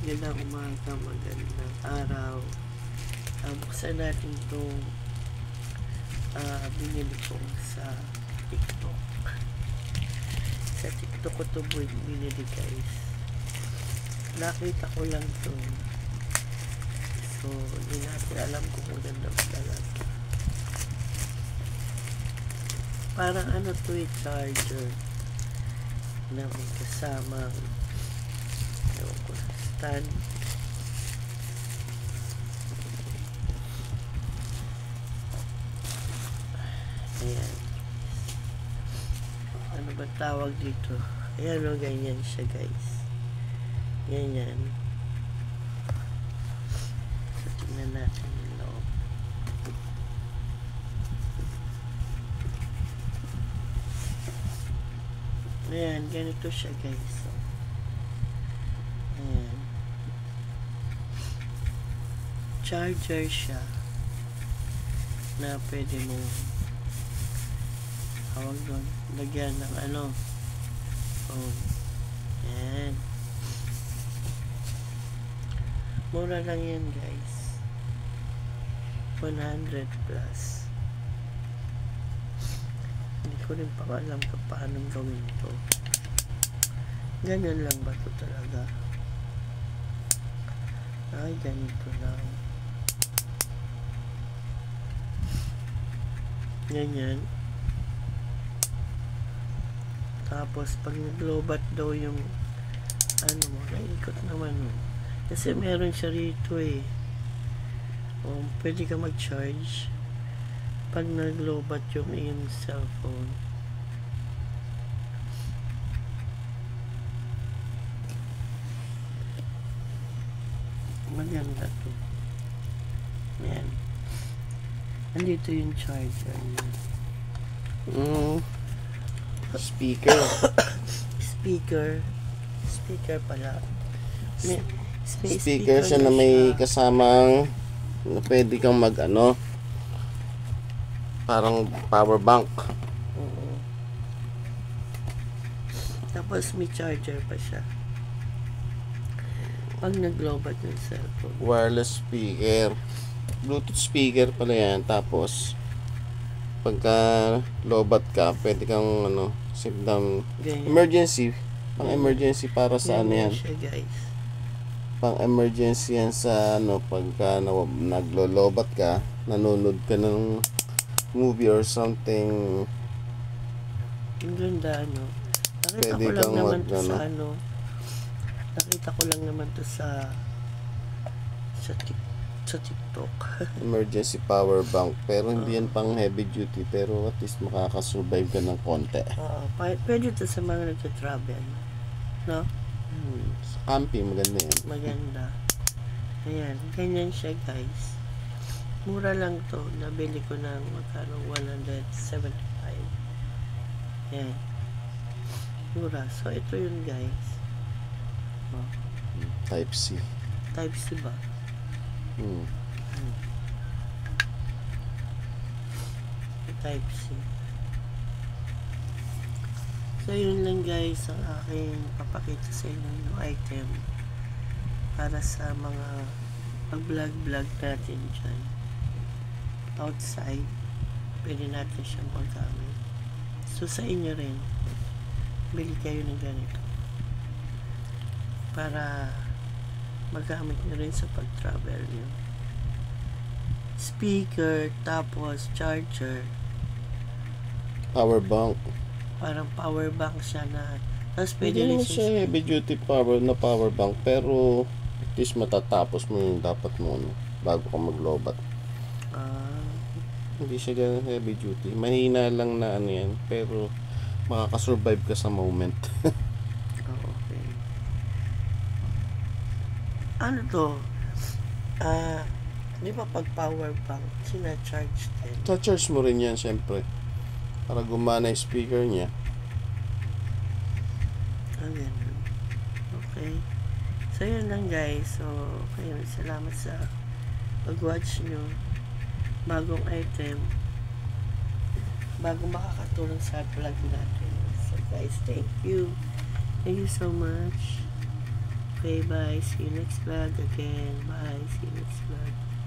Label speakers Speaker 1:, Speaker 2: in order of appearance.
Speaker 1: Magandang umaga, magandang araw. Buksan natin itong binili ko sa TikTok. Sa TikTok ko ito binili, guys. Nakita ko lang ito. So, hindi natin alam kung magandang talaga. Parang ano to, charger na may kasamang stand. Ayan. Ano ba tawag dito? Ayan o, ganyan siya, guys. Ganyan. So, tingnan natin yung loob. Ayan, ganito siya, guys. Ayan. Charger siya na pwede mo tawag doon, lagyan ng ano, phone. Ayan. Mura lang yan, guys. 100 plus. Hindi ko rin pa alam kung paano gawin ito. Ganyan lang ba ito talaga? Ay, ganito lang. Ganyan. Tapos, pag naglobat daw yung ano mo, naikot naman mo. Kasi meron siya rito eh. O, pwede ka mag-charge pag naglobat yung iyong cellphone. Maganda to. Ayan. Andito yung charger niya.
Speaker 2: Speaker.
Speaker 1: Speaker pala. May
Speaker 2: Speaker siya na may kasamang na pwede kang mag ano, parang power bank.
Speaker 1: Oo. Tapos may charger pa siya. Pag naglobat yung cellphone.
Speaker 2: Wireless speaker. Bluetooth speaker pala yan. Tapos pagka lobat ka, pwede kang ano, sit down. Emergency. Pang emergency para sa ano yan.
Speaker 1: Siya, guys.
Speaker 2: Pang emergency yan sa ano, pagka naglolobat ka, nanonood ka ng movie or something.
Speaker 1: Ang ganda, ano. Nakita
Speaker 2: Pwede
Speaker 1: ko lang
Speaker 2: kang
Speaker 1: naman
Speaker 2: mag,
Speaker 1: to sa ano. Nakita ko lang naman to sa TikTok.
Speaker 2: Emergency power bank. Pero hindi yan pang heavy duty. Pero at least makakasurvive ka ng konti.
Speaker 1: Oo. Pwede to sa mga nagta-travel. No?
Speaker 2: Sa camping, maganda yan.
Speaker 1: Maganda. Ayan. Ganyan siya, guys. Mura lang to. Nabili ko ng magkano 175. Ayan. Mura. So, ito yun, guys. Oh.
Speaker 2: Type C.
Speaker 1: Type C ba? Type C. So, yun lang, guys, ang aking papakita sa inyo yung item para sa mga pag-vlog natin dyan. Outside, pwede natin siyang magamit. So, sa inyo rin, bili kayo ng ganito para magamit nyo rin sa pag-travel nyo. Speaker, tapos charger.
Speaker 2: Power bank.
Speaker 1: Parang power bank siya na. Tapos pwede
Speaker 2: Hindi
Speaker 1: rin
Speaker 2: naman siya heavy duty power bank. Pero at least matatapos mo yung dapat mo ano, bago ka maglobat. Hindi siya ganun heavy duty. Mahina lang na ano yan. Pero makakasurvive ka sa moment.
Speaker 1: Okay. Ano to? Di ba pag power bank, sina-charge din?
Speaker 2: Cha-charge mo rin yan syempre. Para gumana yung speaker niya.
Speaker 1: Ganun. Okay. So, yun lang, guys. So, kayo, salamat sa pag-watch nyo. Bagong item. Bagong makakatulong sa vlog natin. So, guys, thank you. Thank you so much. Okay, bye. See you next vlog again. Bye. See you next vlog.